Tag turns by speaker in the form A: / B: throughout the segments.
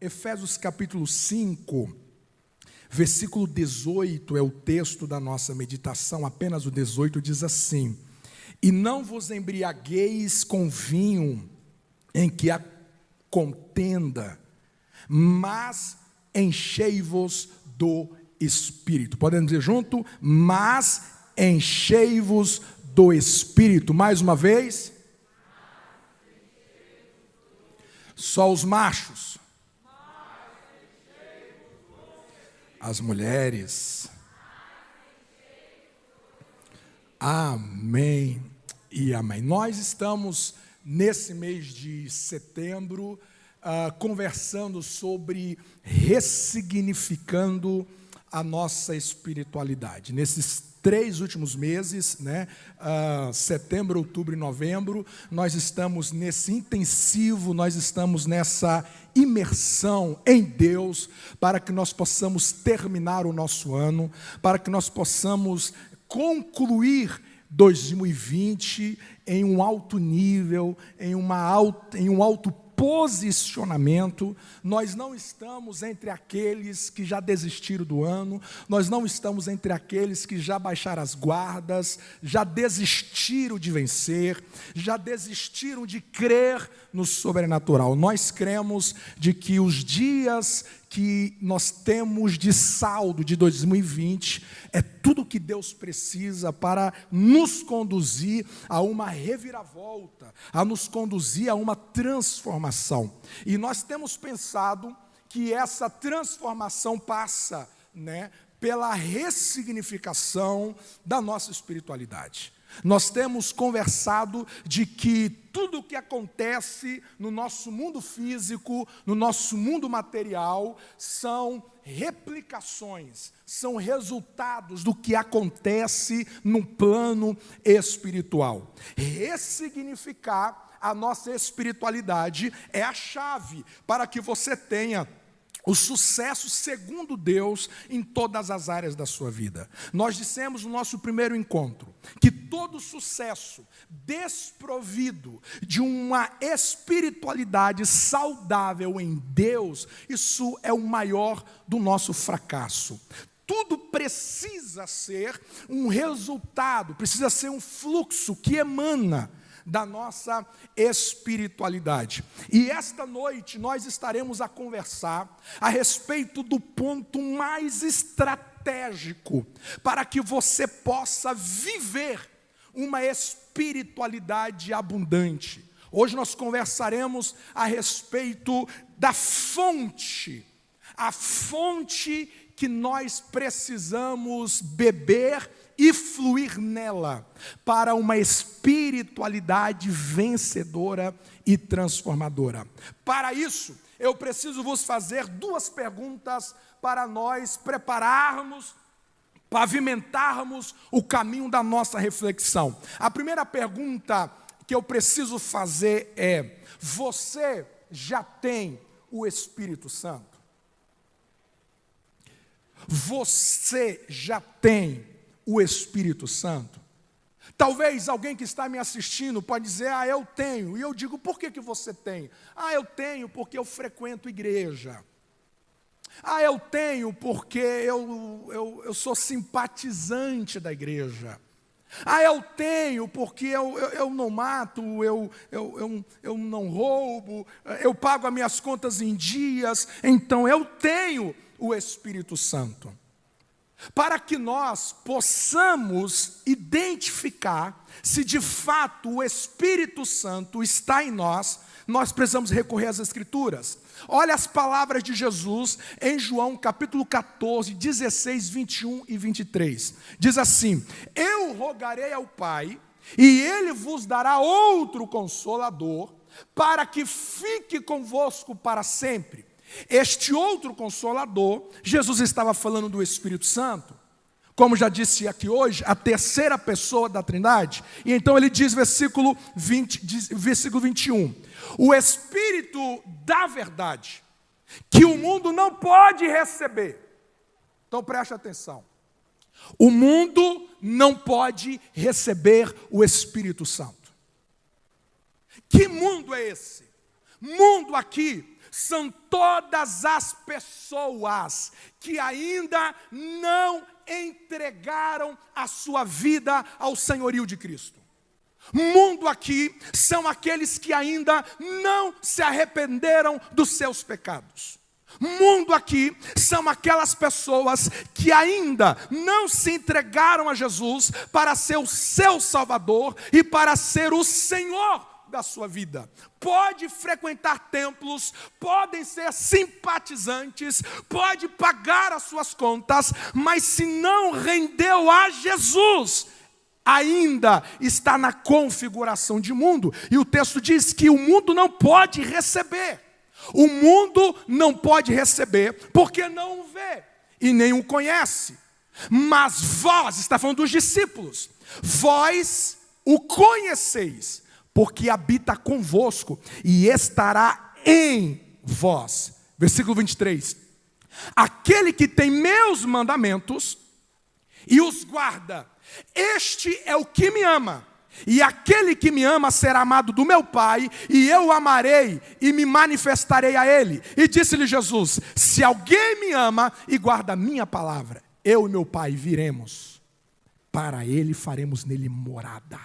A: Efésios capítulo 5, versículo 18 é o texto da nossa meditação, apenas o 18 diz assim: e não vos embriagueis com vinho em que há contenda, mas enchei-vos do Espírito. Podemos dizer junto? Mas enchei-vos do Espírito. Mais uma vez. Só os machos. As mulheres. Amém e amém. Nós estamos nesse mês de setembro conversando sobre ressignificando a nossa espiritualidade. Nesses 3 últimos meses, setembro, outubro e novembro, nós estamos nesse intensivo, nós estamos nessa imersão em Deus, para que nós possamos terminar o nosso ano, para que nós possamos concluir 2020 em um alto nível, em um alto posicionamento. Nós não estamos entre aqueles que já desistiram do ano, nós não estamos entre aqueles que já baixaram as guardas, já desistiram de vencer, já desistiram de crer no sobrenatural. Nós cremos de que os dias que nós temos de saldo de 2020 é tudo que Deus precisa para nos conduzir a uma reviravolta, a nos conduzir a uma transformação. E nós temos pensado que essa transformação passa, pela ressignificação da nossa espiritualidade. Nós temos conversado de que tudo o que acontece no nosso mundo físico, no nosso mundo material, são replicações, são resultados do que acontece no plano espiritual. Ressignificar a nossa espiritualidade é a chave para que você tenha o sucesso segundo Deus em todas as áreas da sua vida. Nós dissemos no nosso primeiro encontro que todo sucesso desprovido de uma espiritualidade saudável em Deus, isso é o maior do nosso fracasso. Tudo precisa ser um resultado, precisa ser um fluxo que emana da nossa espiritualidade. E esta noite nós estaremos a conversar a respeito do ponto mais estratégico para que você possa viver uma espiritualidade abundante. Hoje nós conversaremos a respeito da fonte, a fonte que nós precisamos beber e fluir nela para uma espiritualidade vencedora e transformadora. Para isso, eu preciso vos fazer 2 perguntas para nós prepararmos, pavimentarmos o caminho da nossa reflexão. A primeira pergunta que eu preciso fazer é: você já tem o Espírito Santo? Você já tem o Espírito Santo? Talvez alguém que está me assistindo pode dizer: eu tenho. E eu digo: por que você tem? Eu tenho porque eu frequento igreja. Eu tenho porque eu sou simpatizante da igreja. Eu tenho porque eu não mato, eu não roubo, eu pago as minhas contas em dias, então eu tenho o Espírito Santo. Para que nós possamos identificar se de fato o Espírito Santo está em nós, nós precisamos recorrer às Escrituras. Olha as palavras de Jesus em João capítulo 14, 16, 21 e 23. Diz assim: eu rogarei ao Pai, e Ele vos dará outro Consolador, para que fique convosco para sempre. Este outro Consolador, Jesus estava falando do Espírito Santo, como já disse aqui hoje, a terceira pessoa da Trindade. E então ele diz, versículo 21, o Espírito da verdade, que o mundo não pode receber. Então preste atenção, o mundo não pode receber o Espírito Santo. Que mundo é esse? Mundo aqui são todas as pessoas que ainda não entregaram a sua vida ao senhorio de Cristo. Mundo aqui são aqueles que ainda não se arrependeram dos seus pecados. Mundo aqui são aquelas pessoas que ainda não se entregaram a Jesus para ser o seu Salvador e para ser o Senhor da sua vida. Pode frequentar templos, podem ser simpatizantes, pode pagar as suas contas, mas se não rendeu a Jesus, ainda está na configuração de mundo. E o texto diz que o mundo não pode receber. O mundo não pode receber porque não o vê e nem o conhece. Mas vós, está falando dos discípulos, vós o conheceis, porque habita convosco e estará em vós. Versículo 23. Aquele que tem meus mandamentos e os guarda, este é o que me ama. E aquele que me ama será amado do meu Pai, e eu o amarei e me manifestarei a ele. E disse-lhe Jesus: se alguém me ama e guarda a minha palavra, eu e meu Pai viremos para ele, faremos nele morada.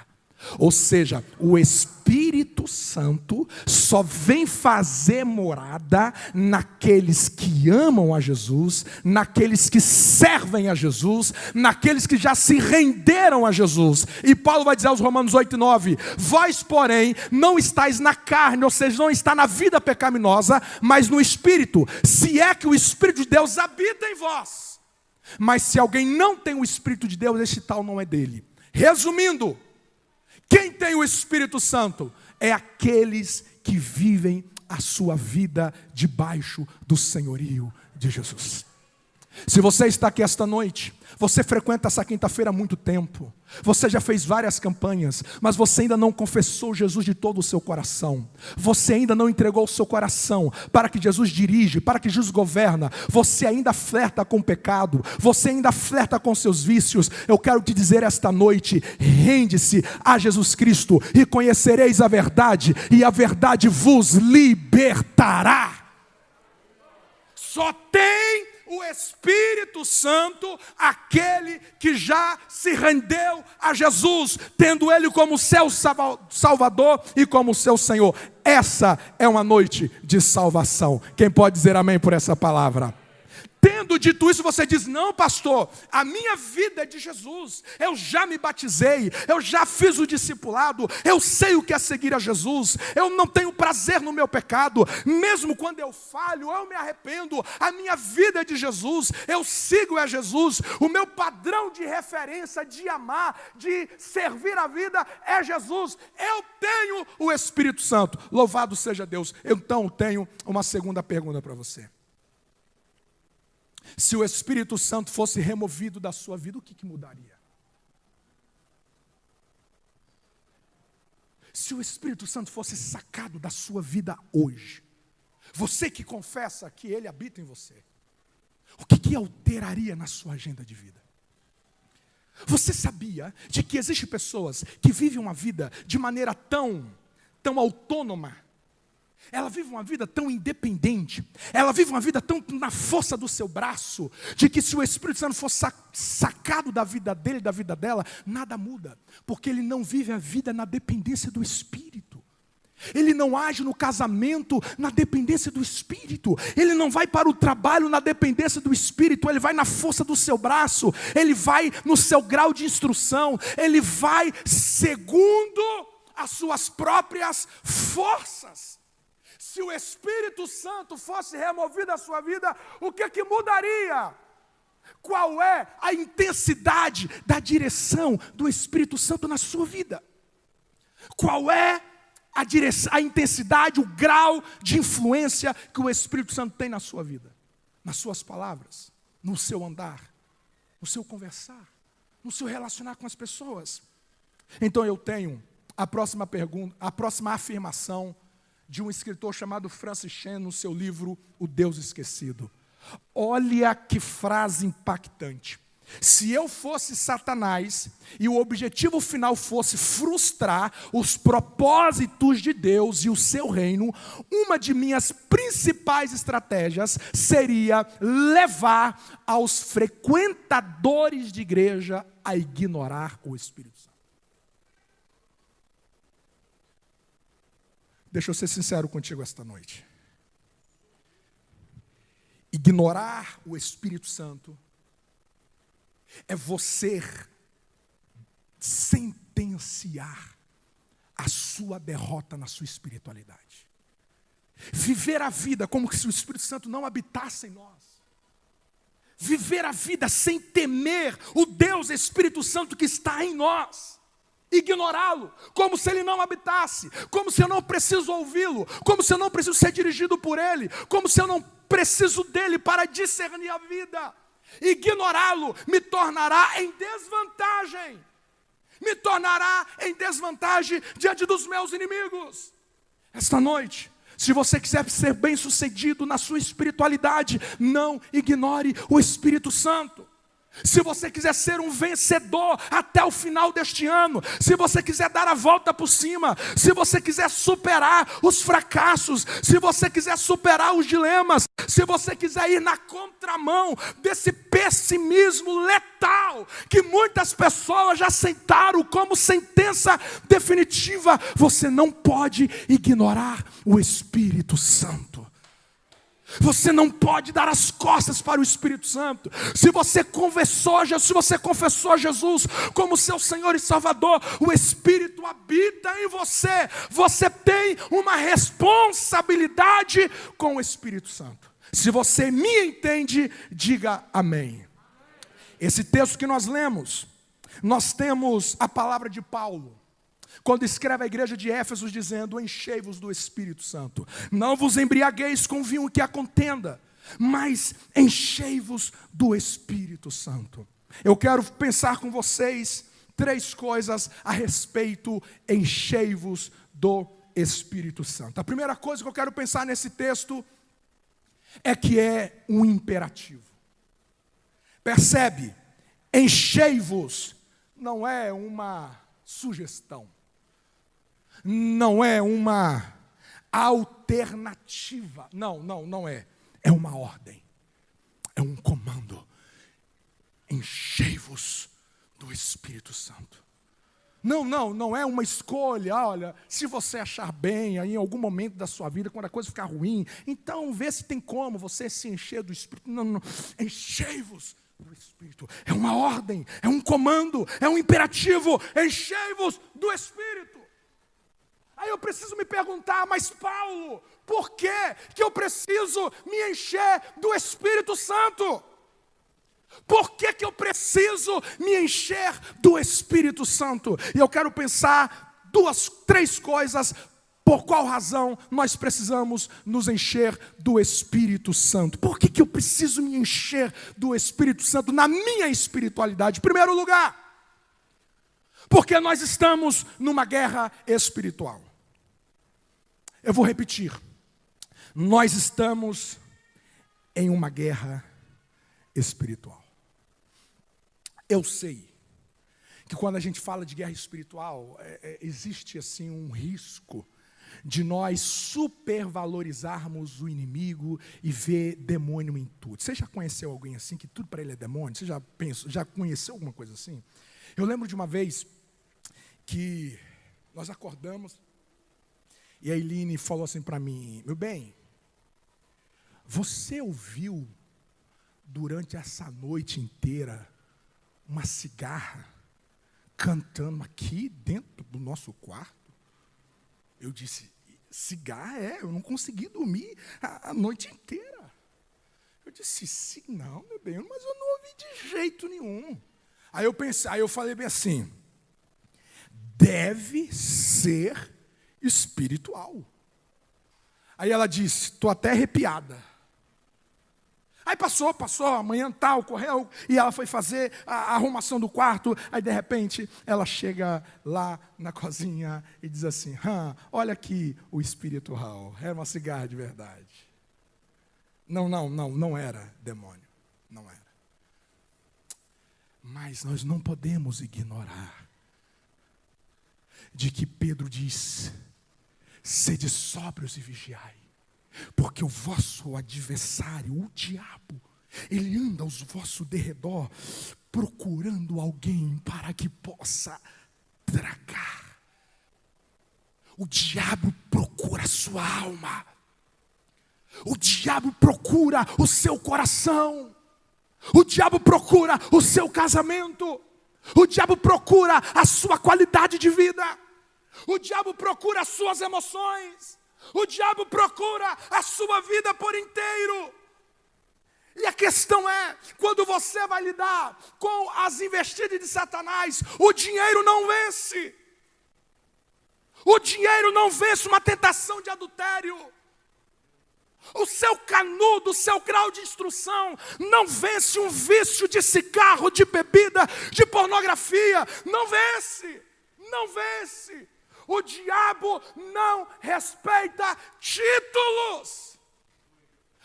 A: Ou seja, o Espírito Santo só vem fazer morada naqueles que amam a Jesus, naqueles que servem a Jesus, naqueles que já se renderam a Jesus. E Paulo vai dizer aos Romanos 8 e 9: vós, porém, não estáis na carne, ou seja, não está na vida pecaminosa, mas no Espírito, se é que o Espírito de Deus habita em vós. Mas se alguém não tem o Espírito de Deus, este tal não é dele. Resumindo, quem tem o Espírito Santo é aqueles que vivem a sua vida debaixo do senhorio de Jesus. Se você está aqui esta noite, você frequenta essa quinta-feira há muito tempo, você já fez várias campanhas, mas você ainda não confessou Jesus de todo o seu coração, você ainda não entregou o seu coração para que Jesus dirige, para que Jesus governa, você ainda flerta com o pecado, você ainda flerta com seus vícios. Eu quero te dizer esta noite: rende-se a Jesus Cristo e conhecereis a verdade, e a verdade vos libertará. Só tem o Espírito Santo aquele que já se rendeu a Jesus, tendo Ele como seu Salvador e como seu Senhor. Essa é uma noite de salvação. Quem pode dizer amém por essa palavra? Tendo dito isso, você diz: não, pastor, a minha vida é de Jesus, eu já me batizei, eu já fiz o discipulado, eu sei o que é seguir a Jesus, eu não tenho prazer no meu pecado, mesmo quando eu falho, eu me arrependo, a minha vida é de Jesus, eu sigo a Jesus, o meu padrão de referência, de amar, de servir a vida é Jesus, eu tenho o Espírito Santo, louvado seja Deus. Então eu tenho uma segunda pergunta para você. Se o Espírito Santo fosse removido da sua vida, o que mudaria? Se o Espírito Santo fosse sacado da sua vida hoje, você que confessa que Ele habita em você, o que alteraria na sua agenda de vida? Você sabia de que existem pessoas que vivem uma vida de maneira tão autônoma? Ela vive uma vida tão independente, ela vive uma vida tão na força do seu braço, de que se o Espírito Santo for sacado da vida dele, da vida dela, nada muda, porque ele não vive a vida na dependência do Espírito. Ele não age no casamento na dependência do Espírito. Ele não vai para o trabalho na dependência do Espírito. Ele vai na força do seu braço. Ele vai no seu grau de instrução. Ele vai segundo as suas próprias forças. Se o Espírito Santo fosse removido da sua vida, o que mudaria? Qual é a intensidade da direção do Espírito Santo na sua vida? Qual é a intensidade, o grau de influência que o Espírito Santo tem na sua vida? Nas suas palavras, no seu andar, no seu conversar, no seu relacionar com as pessoas. Então eu tenho a próxima pergunta, a próxima afirmação de um escritor chamado Francis Chan, no seu livro O Deus Esquecido. Olha que frase impactante. Se eu fosse Satanás e o objetivo final fosse frustrar os propósitos de Deus e o seu reino, uma de minhas principais estratégias seria levar aos frequentadores de igreja a ignorar o Espírito Santo. Deixa eu ser sincero contigo esta noite. Ignorar o Espírito Santo é você sentenciar a sua derrota na sua espiritualidade. Viver a vida como se o Espírito Santo não habitasse em nós. Viver a vida sem temer o Deus Espírito Santo que está em nós. Ignorá-lo, como se ele não habitasse, como se eu não preciso ouvi-lo, como se eu não preciso ser dirigido por ele, como se eu não preciso dele para discernir a vida. Ignorá-lo me tornará em desvantagem. Me tornará em desvantagem diante dos meus inimigos. Esta noite, se você quiser ser bem-sucedido na sua espiritualidade, não ignore o Espírito Santo. Se você quiser ser um vencedor até o final deste ano, se você quiser dar a volta por cima, se você quiser superar os fracassos, se você quiser superar os dilemas, se você quiser ir na contramão desse pessimismo letal que muitas pessoas já aceitaram como sentença definitiva, você não pode ignorar o Espírito Santo. Você não pode dar as costas para o Espírito Santo. Se você confessou a Jesus como seu Senhor e Salvador, o Espírito habita em você. Você tem uma responsabilidade com o Espírito Santo. Se você me entende, diga amém. Esse texto que nós lemos, nós temos a palavra de Paulo, quando escreve à igreja de Éfeso dizendo: enchei-vos do Espírito Santo, não vos embriagueis com vinho que há contenda, mas enchei-vos do Espírito Santo. Eu quero pensar com vocês 3 coisas a respeito, enchei-vos do Espírito Santo. A primeira coisa que eu quero pensar nesse texto é que é um imperativo. Percebe? Enchei-vos não é uma sugestão. Não é uma alternativa. Não é. É uma ordem. É um comando. Enchei-vos do Espírito Santo. Não é uma escolha. Olha, se você achar bem aí em algum momento da sua vida, quando a coisa ficar ruim, então vê se tem como você se encher do Espírito. Não. Enchei-vos do Espírito. É uma ordem, é um comando, é um imperativo. Enchei-vos do Espírito. Aí eu preciso me perguntar: mas Paulo, por que eu preciso me encher do Espírito Santo? Por que eu preciso me encher do Espírito Santo? E eu quero pensar 3 coisas por qual razão nós precisamos nos encher do Espírito Santo. Por que eu preciso me encher do Espírito Santo na minha espiritualidade? Em primeiro lugar, porque nós estamos numa guerra espiritual. Eu vou repetir. Nós estamos em uma guerra espiritual. Eu sei que quando a gente fala de guerra espiritual, existe assim um risco de nós supervalorizarmos o inimigo e ver demônio em tudo. Você já conheceu alguém assim, que tudo para ele é demônio? Você já conheceu alguma coisa assim? Eu lembro de uma vez que nós acordamos e a Eileen falou assim para mim: meu bem, você ouviu durante essa noite inteira uma cigarra cantando aqui dentro do nosso quarto? Eu disse: cigarra? Eu não consegui dormir a noite inteira. Eu disse: sim, não, meu bem, mas eu não ouvi de jeito nenhum. Aí eu falei bem assim: deve ser espiritual. Aí ela disse: estou até arrepiada. Aí passou, amanhã tal, correu, e ela foi fazer a arrumação do quarto. Aí de repente ela chega lá na cozinha e diz assim: olha aqui o espiritual. Era uma cigarra de verdade. Não era demônio. Não era. Mas nós não podemos ignorar de que Pedro diz: sede sóbrios e vigiai, porque o vosso adversário, o diabo, ele anda aos vosso derredor, procurando alguém para que possa tragar. O diabo procura a sua alma. O diabo procura o seu coração. O diabo procura o seu casamento. O diabo procura a sua qualidade de vida. O diabo procura as suas emoções. O diabo procura a sua vida por inteiro. E a questão é, quando você vai lidar com as investidas de Satanás, o dinheiro não vence. O dinheiro não vence uma tentação de adultério. O seu canudo, o seu grau de instrução não vence um vício de cigarro, de bebida, de pornografia. Não vence, não vence. O diabo não respeita títulos.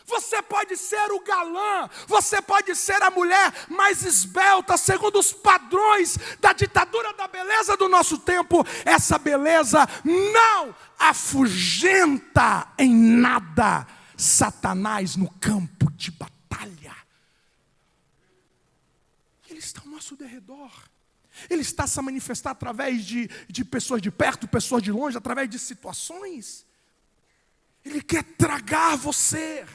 A: Você pode ser o galã, você pode ser a mulher mais esbelta, segundo os padrões da ditadura da beleza do nosso tempo. Essa beleza não afugenta em nada Satanás no campo de batalha. Ele está ao nosso derredor. Ele está a se manifestar através de pessoas de perto, pessoas de longe, através de situações. Ele quer tragar você.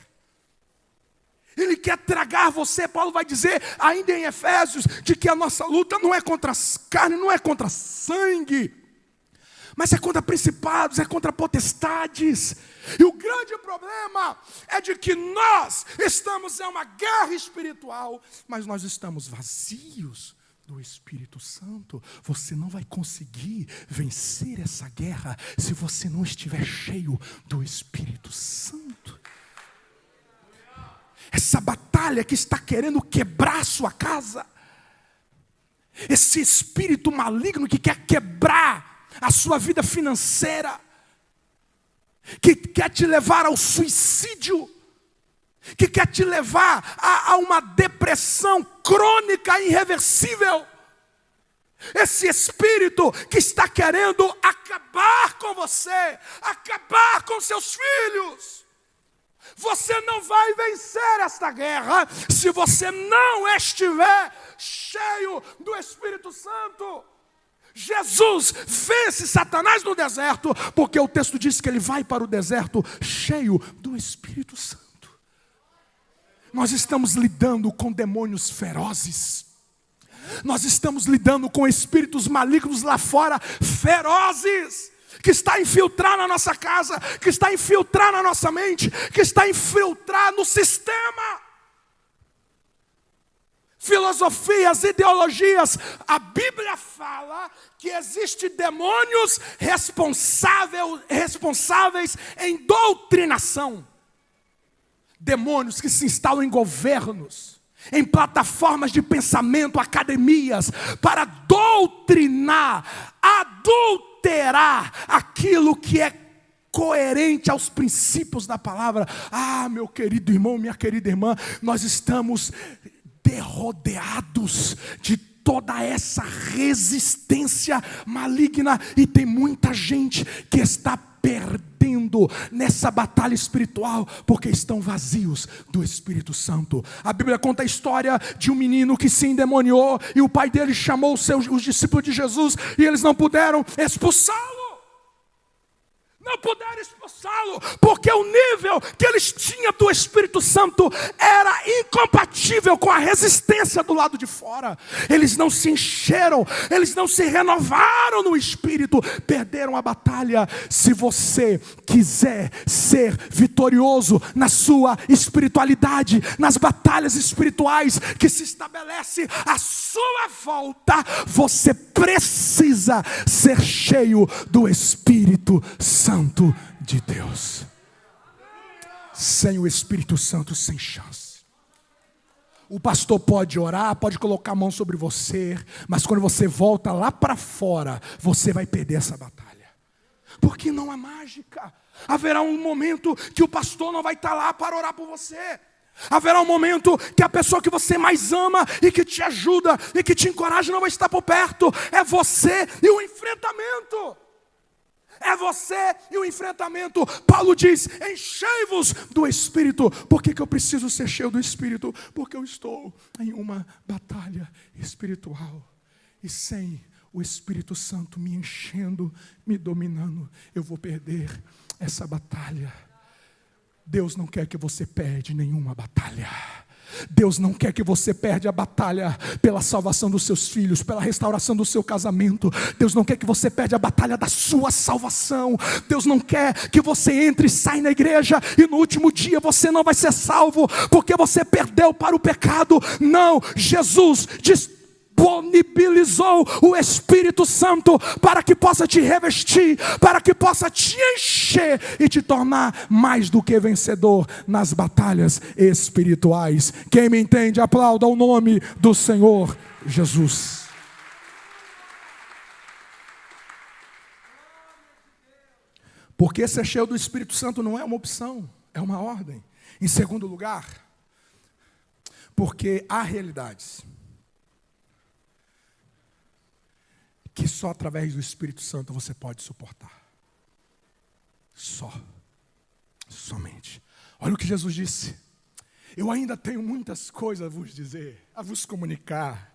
A: Ele quer tragar você. Paulo vai dizer, ainda em Efésios, de que a nossa luta não é contra as carnes, não é contra sangue, mas é contra principados, é contra potestades. E o grande problema é de que nós estamos em uma guerra espiritual, mas nós estamos vazios do Espírito Santo. Você não vai conseguir vencer essa guerra se você não estiver cheio do Espírito Santo. Essa batalha que está querendo quebrar a sua casa, esse espírito maligno que quer quebrar a sua vida financeira, que quer te levar ao suicídio, que quer te levar a uma depressão crônica irreversível. Esse espírito que está querendo acabar com você, acabar com seus filhos. Você não vai vencer esta guerra se você não estiver cheio do Espírito Santo. Jesus vence Satanás no deserto, porque o texto diz que ele vai para o deserto cheio do Espírito Santo. Nós estamos lidando com demônios ferozes. Nós estamos lidando com espíritos malignos lá fora, ferozes, que está a infiltrar na nossa casa, que está a infiltrar na nossa mente, que está a infiltrar no sistema. Filosofias, ideologias. A Bíblia fala que existem demônios responsáveis em doutrinação. Demônios que se instalam em governos, em plataformas de pensamento, academias, para doutrinar, adulterar aquilo que é coerente aos princípios da palavra. Ah, meu querido irmão, minha querida irmã, nós estamos rodeados de toda essa resistência maligna, e tem muita gente que está perdendo nessa batalha espiritual, porque estão vazios do Espírito Santo. A Bíblia conta a história de um menino que se endemoniou, e o pai dele chamou os discípulos de Jesus, e eles não puderam expulsá-lo. Não puderam expulsá-lo, porque o nível que eles tinham do Espírito Santo era incompatível com a resistência do lado de fora. Eles não se encheram, eles não se renovaram no Espírito, perderam a batalha. Se você quiser ser vitorioso na sua espiritualidade, nas batalhas espirituais que se estabelece à sua volta, você precisa ser cheio do Espírito Santo de Deus. Sem o Espírito Santo, sem chance. O pastor pode orar, pode colocar a mão sobre você, mas quando você volta lá para fora, você vai perder essa batalha. Porque não há mágica. Haverá um momento que o pastor não vai estar lá para orar por você. Haverá um momento que a pessoa que você mais ama e que te ajuda e que te encoraja não vai estar por perto. É você e o enfrentamento. É você e o enfrentamento. Paulo diz: enchei-vos do Espírito. Por que eu preciso ser cheio do Espírito? Porque eu estou em uma batalha espiritual. E sem o Espírito Santo me enchendo, me dominando, eu vou perder essa batalha. Deus não quer que você perde nenhuma batalha. Deus não quer que você perde a batalha pela salvação dos seus filhos, pela restauração do seu casamento. Deus não quer que você perde a batalha da sua salvação. Deus não quer que você entre e saia na igreja e no último dia você não vai ser salvo porque você perdeu para o pecado. Não, Jesus disponibilizou o Espírito Santo para que possa te revestir, para que possa te encher e te tornar mais do que vencedor nas batalhas espirituais. Quem me entende, aplauda o nome do Senhor Jesus. Porque ser cheio do Espírito Santo não é uma opção, é uma ordem. Em segundo lugar, porque há realidades que só através do Espírito Santo você pode suportar. Somente. Olha o que Jesus disse: eu ainda tenho muitas coisas a vos dizer, a vos comunicar,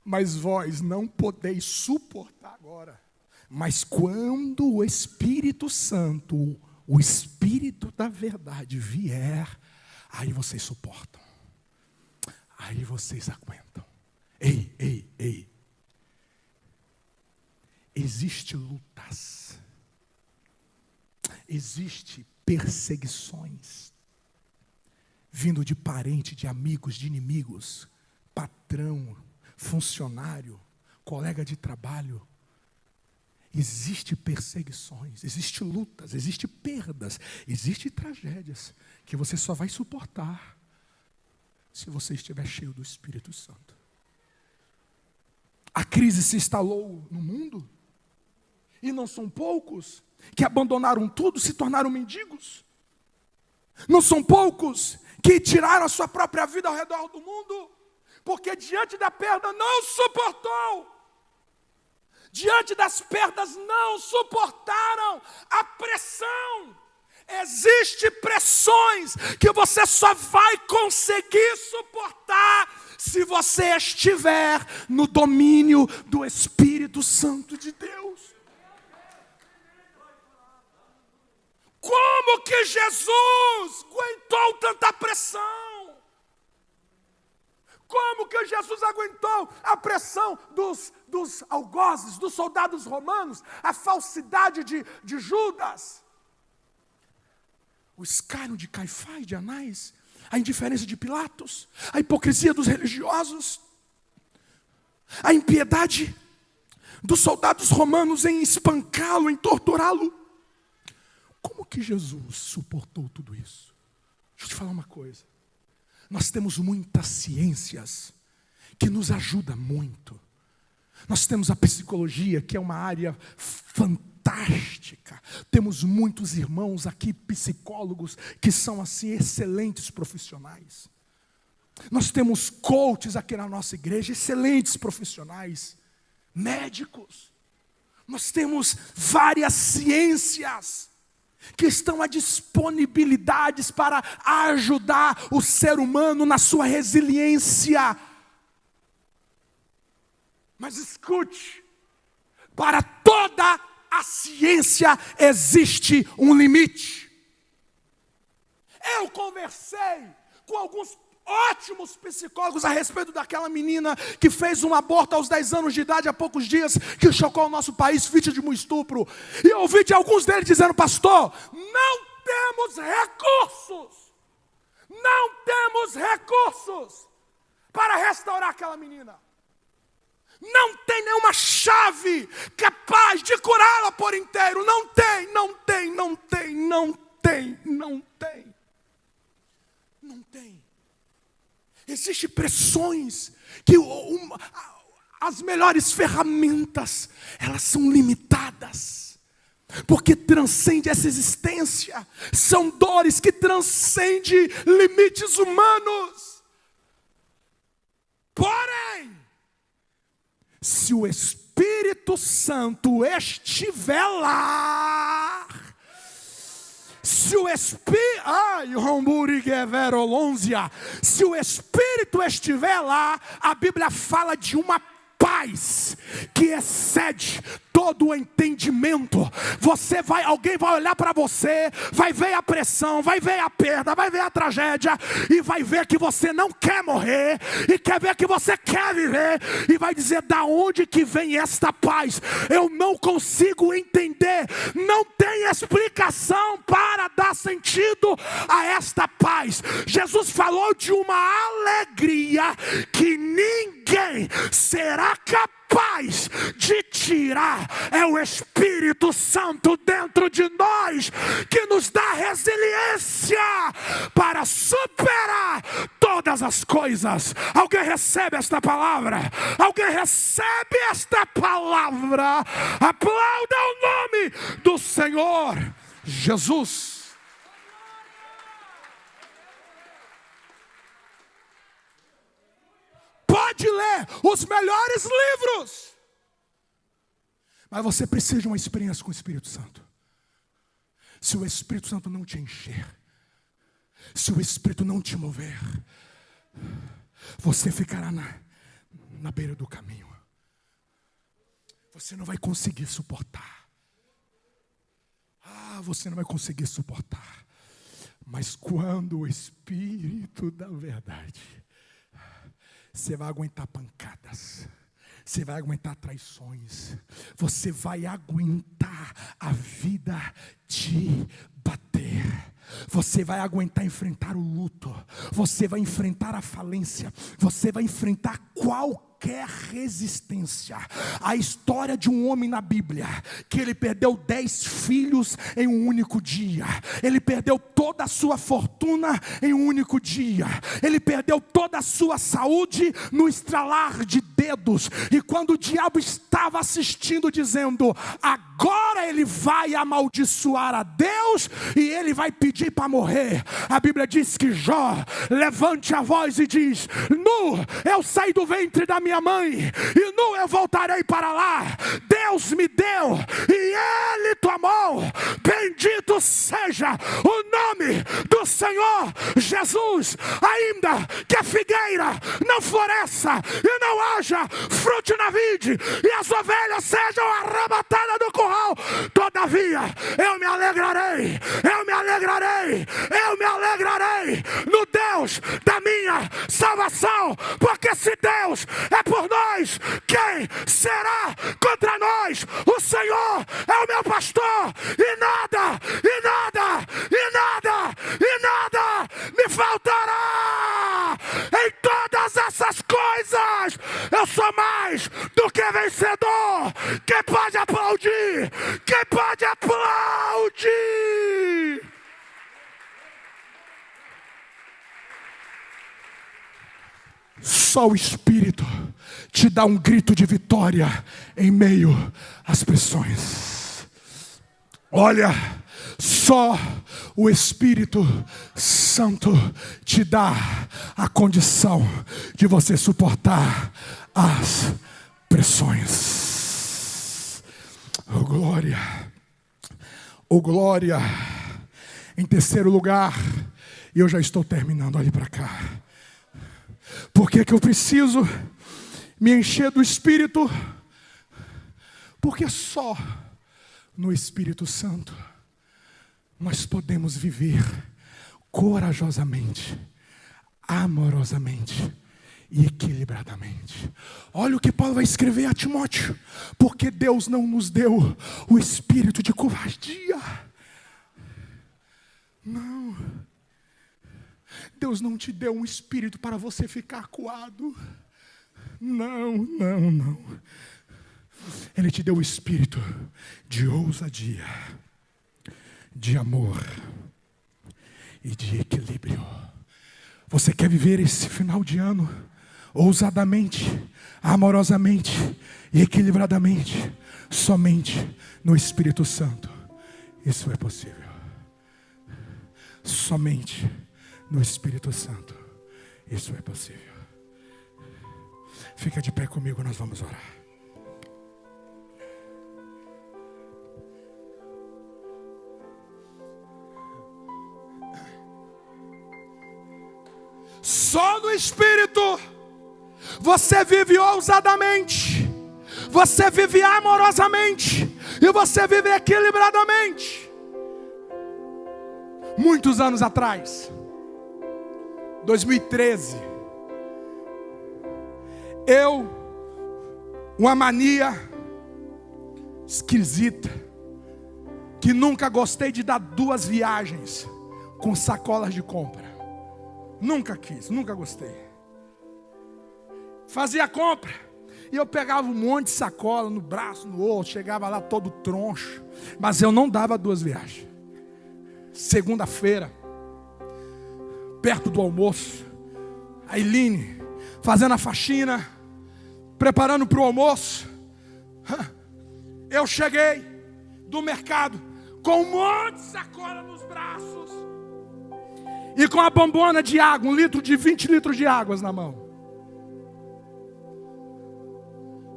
A: mas vós não podeis suportar agora. Mas quando o Espírito Santo, o Espírito da verdade vier, aí vocês suportam, aí vocês aguentam. Ei. Existem lutas, existem perseguições, vindo de parente, de amigos, de inimigos, patrão, funcionário, colega de trabalho. Existem perseguições, existem lutas, existem perdas, existem tragédias que você só vai suportar se você estiver cheio do Espírito Santo. A crise se instalou no mundo. E não são poucos que abandonaram tudo, se tornaram mendigos. Não são poucos que tiraram a sua própria vida ao redor do mundo, porque diante da perda não suportou. Diante das perdas não suportaram a pressão. Existem pressões que você só vai conseguir suportar se você estiver no domínio do Espírito Santo de Deus. Como que Jesus aguentou tanta pressão? Como que Jesus aguentou a pressão dos algozes, dos soldados romanos, a falsidade de Judas, o escárnio de Caifás, de Anás, a indiferença de Pilatos, a hipocrisia dos religiosos, a impiedade dos soldados romanos em espancá-lo, em torturá-lo? Como que Jesus suportou tudo isso? Deixa eu te falar uma coisa. Nós temos muitas ciências que nos ajudam muito. Nós temos a psicologia, que é uma área fantástica. Temos muitos irmãos aqui, psicólogos, que são assim excelentes profissionais. Nós temos coaches aqui na nossa igreja, excelentes profissionais, médicos. Nós temos várias ciências que estão à disponibilidade para ajudar o ser humano na sua resiliência. Mas escute, para toda a ciência existe um limite. Eu conversei com alguns ótimos psicólogos a respeito daquela menina que fez um aborto aos 10 anos de idade, há poucos dias, que chocou o nosso país, vítima de um estupro. E eu ouvi de alguns deles dizendo: pastor, não temos recursos para restaurar aquela menina. Não tem nenhuma chave capaz de curá-la por inteiro. Não tem. Existem pressões que as melhores ferramentas, elas são limitadas. porque transcende essa existência. São dores que transcendem limites humanos. Porém, se o Espírito Santo estiver lá, se o Espírito estiver lá, a Bíblia fala de uma paz que excede todo o entendimento. Alguém vai olhar para você, vai ver a pressão, vai ver a perda, vai ver a tragédia, e vai ver que você não quer morrer, e quer ver que você quer viver, e vai dizer: da onde que vem esta paz? Eu não consigo entender, não tem explicação para dar sentido a esta paz. Jesus falou de uma alegria que ninguém será capaz de tirar. É o Espírito Santo dentro de nós que nos dá resiliência para superar todas as coisas. Alguém recebe esta palavra? Alguém recebe esta palavra? Aplauda o nome do Senhor Jesus. Pode ler os melhores livros, mas você precisa de uma experiência com o Espírito Santo. Se o Espírito Santo não te encher, se o Espírito não te mover, você ficará na beira do caminho. Você não vai conseguir suportar. Você não vai conseguir suportar. Mas quando o Espírito da verdade, você vai aguentar pancadas, você vai aguentar traições, você vai aguentar a vida te bater, você vai aguentar enfrentar o luto, você vai enfrentar a falência, você vai enfrentar qualquer resistência. A história de um homem na Bíblia, que ele perdeu 10 filhos em um único dia, ele perdeu toda a sua fortuna em um único dia, ele perdeu toda a sua saúde no estralar de dedos, e quando o diabo estava assistindo, dizendo: agora ele vai amaldiçoar a Deus, e ele vai pedir para morrer, a Bíblia diz que Jó levante a voz e diz: nu eu saí do ventre da minha mãe, e nu eu voltarei para lá. Deus me deu e Ele tomou. Bendito seja o nome do Senhor Jesus. Ainda que a figueira não floresça e não haja fruto na vide, e as ovelhas sejam arrebatadas do curral, todavia eu me alegrarei, eu me alegrarei, eu me alegrarei no Deus da minha salvação, porque se Deus é por nós, quem será contra nós? O Senhor é o meu pastor, e nada, e nada, e nada, e nada me faltará. Em todas essas coisas eu sou mais do que vencedor. Quem pode aplaudir? Quem pode aplaudir? Só o Espírito te dá um grito de vitória em meio às pressões. Olha, só o Espírito Santo te dá a condição de você suportar as pressões. Oh glória, oh glória. Em terceiro lugar, e eu já estou terminando, olhe para cá. Por que eu preciso me encher do Espírito? Porque só no Espírito Santo nós podemos viver corajosamente, amorosamente e equilibradamente. Olha o que Paulo vai escrever a Timóteo: porque Deus não nos deu o espírito de covardia. Não. Deus não te deu um espírito para você ficar acuado. Não, não, não. Ele te deu o espírito de ousadia, de amor e de equilíbrio. Você quer viver esse final de ano ousadamente, amorosamente e equilibradamente? Somente no Espírito Santo. Isso é possível. Somente no Espírito Santo isso é possível. Fica de pé comigo, nós vamos orar. Só no Espírito você vive ousadamente, você vive amorosamente e você vive equilibradamente. Muitos anos atrás, 2013, uma mania esquisita, que nunca gostei de dar 2 viagens com sacolas de compra. Nunca quis, nunca gostei. Fazia compra e eu pegava um monte de sacola no braço, no osso, chegava lá todo troncho, mas eu não dava 2 viagens. Segunda-feira, perto do almoço, a Eileen fazendo a faxina, preparando para o almoço. Eu cheguei do mercado com um monte de sacola nos braços e com a bombona de água, 20 litros de água na mão.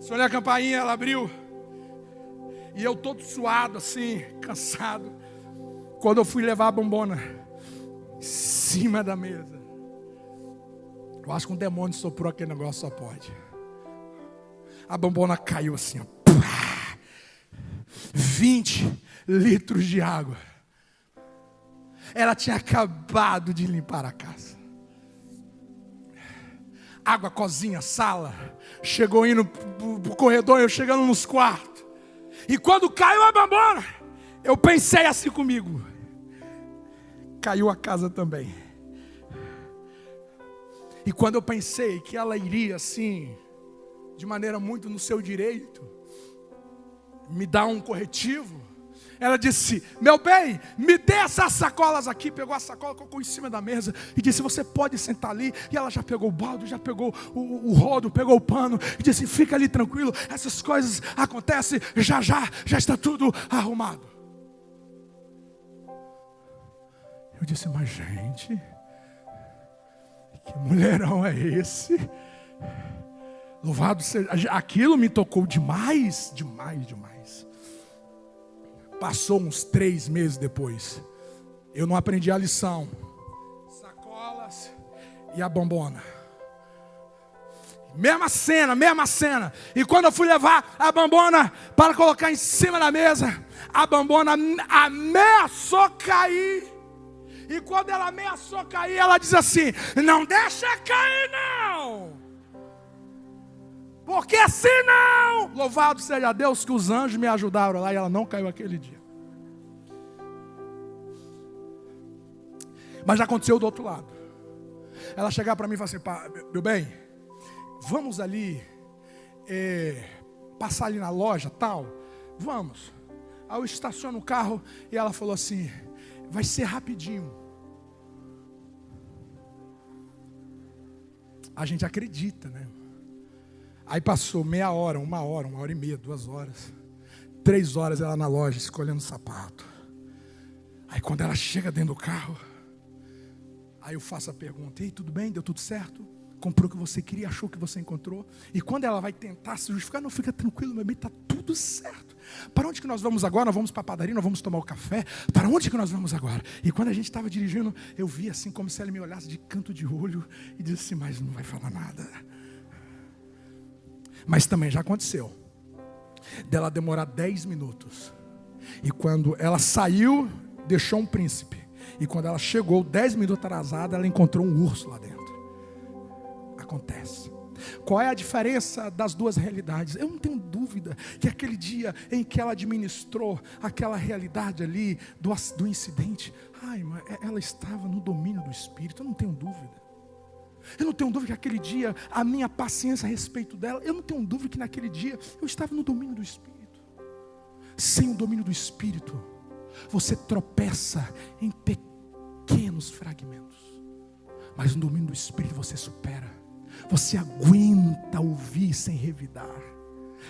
A: Sonhei a campainha, ela abriu. E eu todo suado assim, cansado. Quando eu fui levar a bombona em cima da mesa, eu acho que um demônio soprou aquele negócio, só pode. A bombona caiu assim, ó. 20 litros de água. Ela tinha acabado de limpar a casa. Água, cozinha, sala. Chegou indo pro corredor, eu chegando nos quartos. E quando caiu a bombona, eu pensei assim comigo: caiu a casa também. E quando eu pensei que ela iria assim, de maneira muito no seu direito, me dar um corretivo, ela disse: meu bem, me dê essas sacolas aqui. Pegou a sacola, colocou em cima da mesa e disse: você pode sentar ali. E ela já pegou o balde, já pegou o rodo, pegou o pano e disse: fica ali tranquilo, essas coisas acontecem, já está tudo arrumado. Eu disse: mas gente, que mulherão é esse? Louvado seja. Aquilo me tocou demais. Passou uns 3 meses depois. Eu não aprendi a lição. Sacolas e a bombona. Mesma cena. E quando eu fui levar a bombona para colocar em cima da mesa, a bombona ameaçou cair. E quando ela ameaçou cair, ela diz assim: não deixa cair não. Porque assim não. Louvado seja Deus que os anjos me ajudaram lá e ela não caiu aquele dia. Mas já aconteceu do outro lado. Ela chegar para mim e falar assim: meu bem, vamos ali passar ali na loja tal. Vamos. Aí eu estaciono o carro e ela falou assim: vai ser rapidinho. A gente acredita, né? Aí passou meia hora, 1 hora, 1 hora e meia, 2 horas, 3 horas ela na loja escolhendo sapato. Aí quando ela chega dentro do carro, aí eu faço a pergunta: ei, tudo bem? Deu tudo certo? Comprou o que você queria, achou o que você encontrou? E quando ela vai tentar se justificar: não, fica tranquilo, meu bem, está tudo certo. Para onde que nós vamos agora? Nós vamos para a padaria, nós vamos tomar o café. Para onde que nós vamos agora? E quando a gente estava dirigindo, eu vi assim como se ela me olhasse de canto de olho e disse assim: mas não vai falar nada. Mas também já aconteceu dela demorar 10 minutos. E quando ela saiu, deixou um príncipe. E quando ela chegou 10 minutos atrasada, ela encontrou um urso lá dentro. Acontece. Qual é a diferença das 2 realidades? Eu não tenho dúvida que aquele dia em que ela administrou aquela realidade ali do incidente, ela estava no domínio do Espírito. Eu não tenho dúvida. Eu não tenho dúvida que aquele dia a minha paciência a respeito dela, eu não tenho dúvida que naquele dia eu estava no domínio do Espírito. Sem o domínio do Espírito, você tropeça em pequenos fragmentos. Mas no domínio do Espírito você supera. Você aguenta ouvir sem revidar.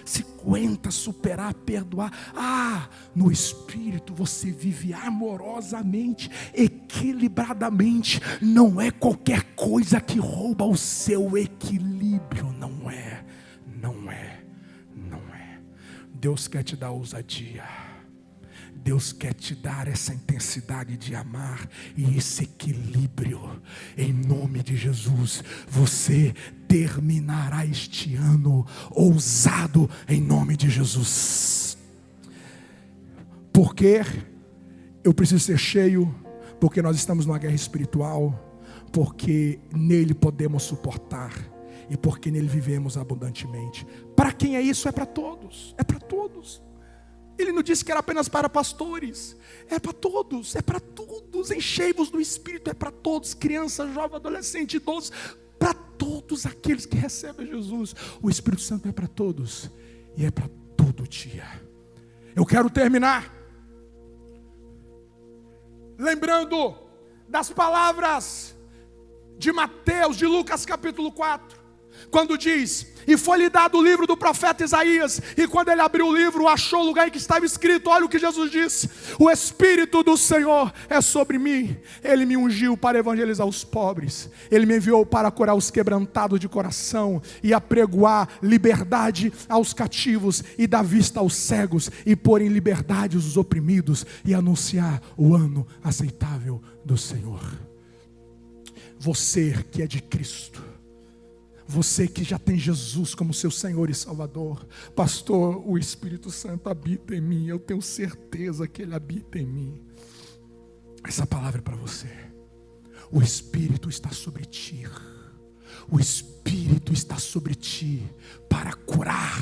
A: 50, superar, perdoar. No Espírito você vive amorosamente, equilibradamente. Não é qualquer coisa que rouba o seu equilíbrio. Não é. Deus quer te dar ousadia. Deus quer te dar essa intensidade de amar e esse equilíbrio. Em nome de Jesus, você terminará este ano ousado em nome de Jesus. Por quê? Eu preciso ser cheio, porque nós estamos numa guerra espiritual, porque nele podemos suportar e porque nele vivemos abundantemente. Para quem é isso? É para todos. É para todos. Ele não disse que era apenas para pastores, é para todos, enchei-vos do Espírito, é para todos, criança, jovem, adolescente, idosos, para todos aqueles que recebem Jesus. O Espírito Santo é para todos, e é para todo dia. Eu quero terminar lembrando das palavras de Mateus, de Lucas capítulo 4, quando diz: e foi-lhe dado o livro do profeta Isaías, e quando ele abriu o livro, achou o lugar em que estava escrito, olha o que Jesus disse: o Espírito do Senhor é sobre mim, ele me ungiu para evangelizar os pobres, ele me enviou para curar os quebrantados de coração, e apregoar liberdade aos cativos, e dar vista aos cegos, e pôr em liberdade os oprimidos, e anunciar o ano aceitável do Senhor. Você que é de Cristo, você que já tem Jesus como seu Senhor e Salvador, pastor, o Espírito Santo habita em mim, eu tenho certeza que Ele habita em mim. Essa palavra é para você. O Espírito está sobre ti. O Espírito está sobre ti para curar.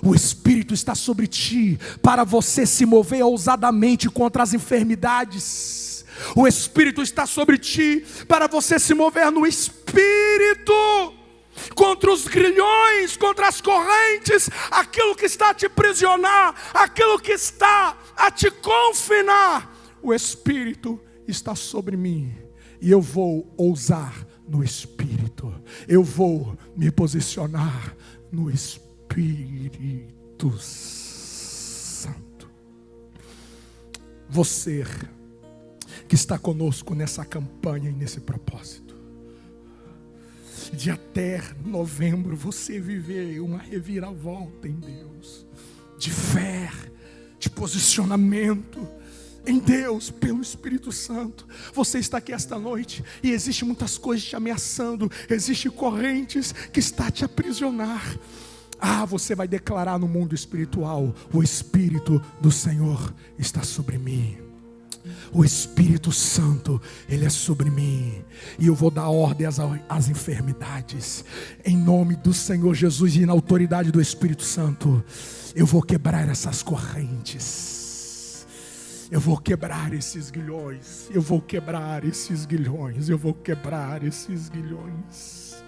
A: O Espírito está sobre ti para você se mover ousadamente contra as enfermidades. O Espírito está sobre ti para você se mover no Espírito contra os grilhões, contra as correntes, aquilo que está a te aprisionar, aquilo que está a te confinar. O Espírito está sobre mim, e eu vou ousar no Espírito, eu vou me posicionar no Espírito Santo. Você que está conosco nessa campanha e nesse propósito, de até novembro você viver uma reviravolta em Deus, de fé, de posicionamento em Deus pelo Espírito Santo. Você está aqui esta noite e existem muitas coisas te ameaçando, existem correntes que estão a te aprisionar. Você vai declarar no mundo espiritual: o Espírito do Senhor está sobre mim. O Espírito Santo, Ele é sobre mim, e eu vou dar ordem às enfermidades, em nome do Senhor Jesus, e na autoridade do Espírito Santo, eu vou quebrar essas correntes, eu vou quebrar esses grilhões, eu vou quebrar esses grilhões, eu vou quebrar esses grilhões.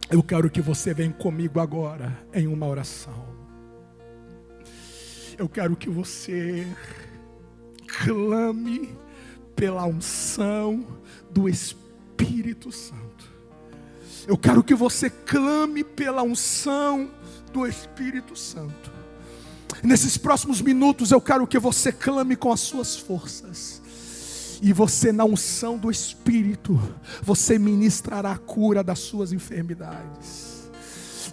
A: Eu quero que você venha comigo agora em uma oração. Eu quero que você clame pela unção do Espírito Santo. Eu quero que você clame pela unção do Espírito Santo. Nesses próximos minutos eu quero que você clame com as suas forças. E você, na unção do Espírito, você ministrará a cura das suas enfermidades.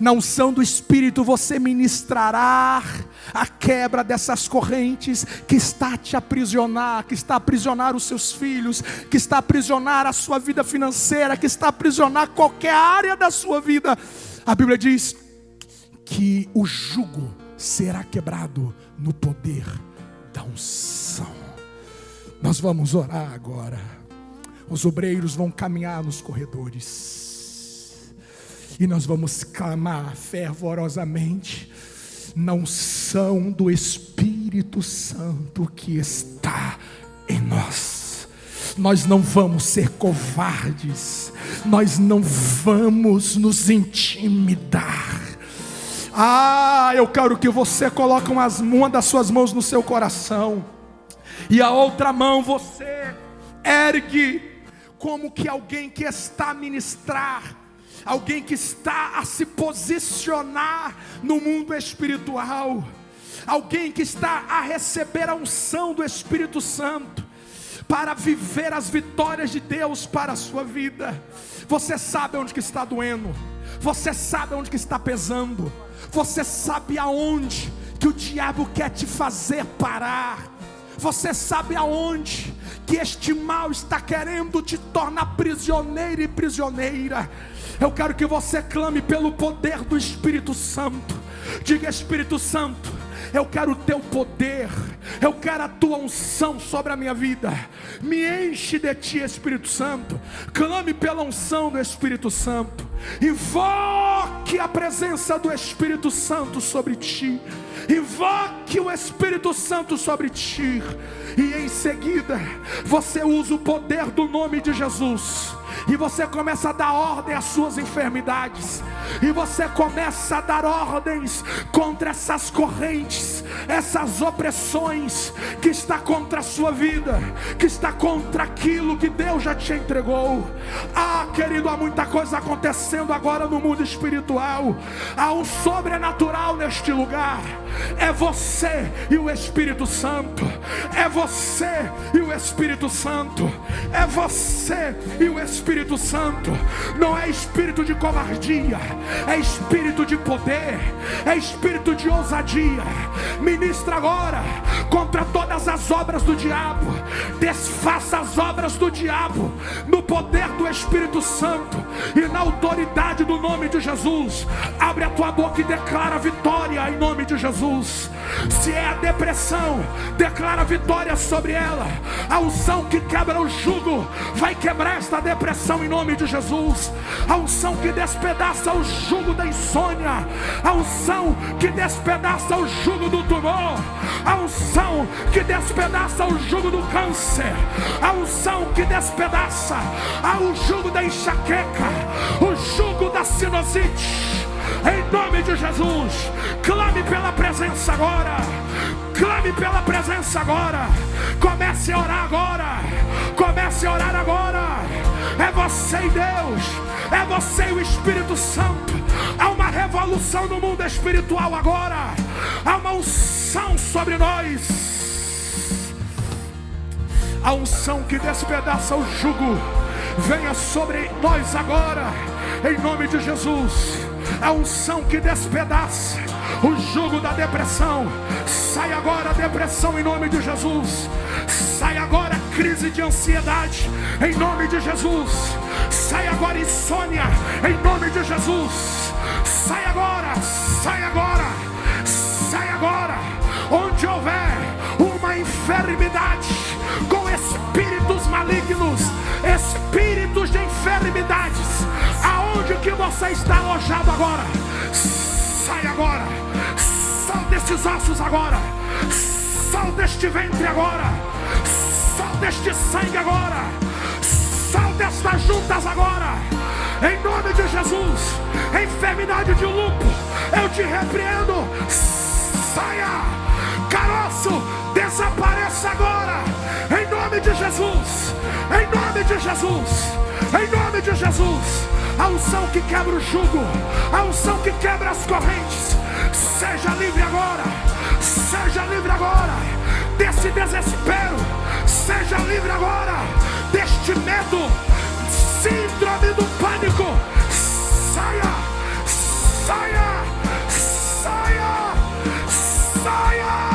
A: Na unção do Espírito você ministrará a quebra dessas correntes que está a te aprisionar, que está a aprisionar os seus filhos, que está a aprisionar a sua vida financeira, que está a aprisionar qualquer área da sua vida. A Bíblia diz que o jugo será quebrado no poder da unção. Nós vamos orar agora. Os obreiros vão caminhar nos corredores e nós vamos clamar fervorosamente na unção do Espírito Santo que está em nós. Nós não vamos ser covardes, nós não vamos nos intimidar. Eu quero que você coloque uma das suas mãos no seu coração e a outra mão você ergue como que alguém que está a ministrar. alguém que está a se posicionar no mundo espiritual, alguém que está a receber a unção do Espírito Santo, para viver as vitórias de Deus para a sua vida. Você sabe onde que está doendo, você sabe onde que está pesando, você sabe aonde que o diabo quer te fazer parar, você sabe aonde que este mal está querendo te tornar prisioneiro e prisioneira. Eu quero que você clame pelo poder do Espírito Santo. Diga: Espírito Santo, eu quero o teu poder, eu quero a tua unção sobre a minha vida. Me enche de ti, Espírito Santo. Clame pela unção do Espírito Santo. Invoque a presença do Espírito Santo sobre ti. Invoque o Espírito Santo sobre ti. E em seguida você usa o poder do nome de Jesus, e você começa a dar ordem às suas enfermidades, e você começa a dar ordens contra essas correntes, essas opressões que está contra a sua vida, que está contra aquilo que Deus já te entregou. Ah, querido, há muita coisa acontecendo agora no mundo espiritual. Há um sobrenatural neste lugar. É você e o Espírito Santo. É você e o Espírito Santo. É você e o Espírito Santo. Não é espírito de covardia, é espírito de poder, é espírito de ousadia. Ministra agora contra todas as obras do diabo. Desfaça as obras do diabo no poder do Espírito Santo e na autoridade do nome de Jesus. Abre a tua boca e declara vitória em nome de Jesus. Se é a depressão, declara vitória sobre ela. A unção que quebra o jugo vai quebrar esta depressão em nome de Jesus. A unção que despedaça o jugo da insônia, a unção que despedaça o jugo do tumor, a unção que despedaça o jugo do câncer, a unção que despedaça o jugo da enxaqueca, o jugo da sinusite. Em nome de Jesus, clame pela presença agora. Clame pela presença agora. Comece a orar agora. Comece a orar agora. É você e Deus. É você e o Espírito Santo. Há uma revolução no mundo espiritual agora. Há uma unção sobre nós. A unção que despedaça o jugo venha sobre nós agora, em nome de Jesus. A unção que despedaça o jugo da depressão. Sai agora a depressão em nome de Jesus. Sai agora a crise de ansiedade em nome de Jesus. Sai agora insônia em nome de Jesus. Sai agora, sai agora, sai agora. Onde houver uma enfermidade com espíritos malignos, espíritos de enfermidades, aonde que você está alojado agora, sai agora. Solta estes ossos agora. Solta este ventre agora. Solta este sangue agora. Solta estas juntas agora. Em nome de Jesus. Enfermidade de lúpus, eu te repreendo. Saia. Caroço, desapareça agora. Em nome de Jesus. Em nome de Jesus. Em nome de Jesus. A unção que quebra o jugo, a unção que quebra as correntes. Seja livre agora. Seja livre agora desse desespero. Seja livre agora deste medo, síndrome do pânico. Saia, saia, saia, saia.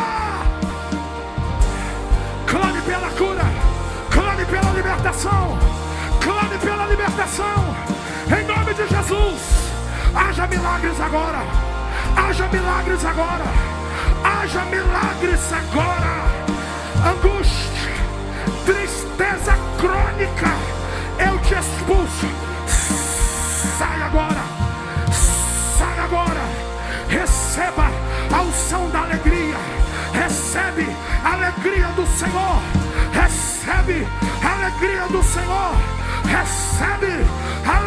A: Clame pela cura, clame pela libertação, clame pela libertação. Em nome de Jesus, haja milagres agora, haja milagres agora, haja milagres agora. Angústia, tristeza crônica, eu te expulso. Sai agora, sai agora. Receba a unção da alegria. Recebe a alegria do Senhor. Recebe a alegria do Senhor. Recebe a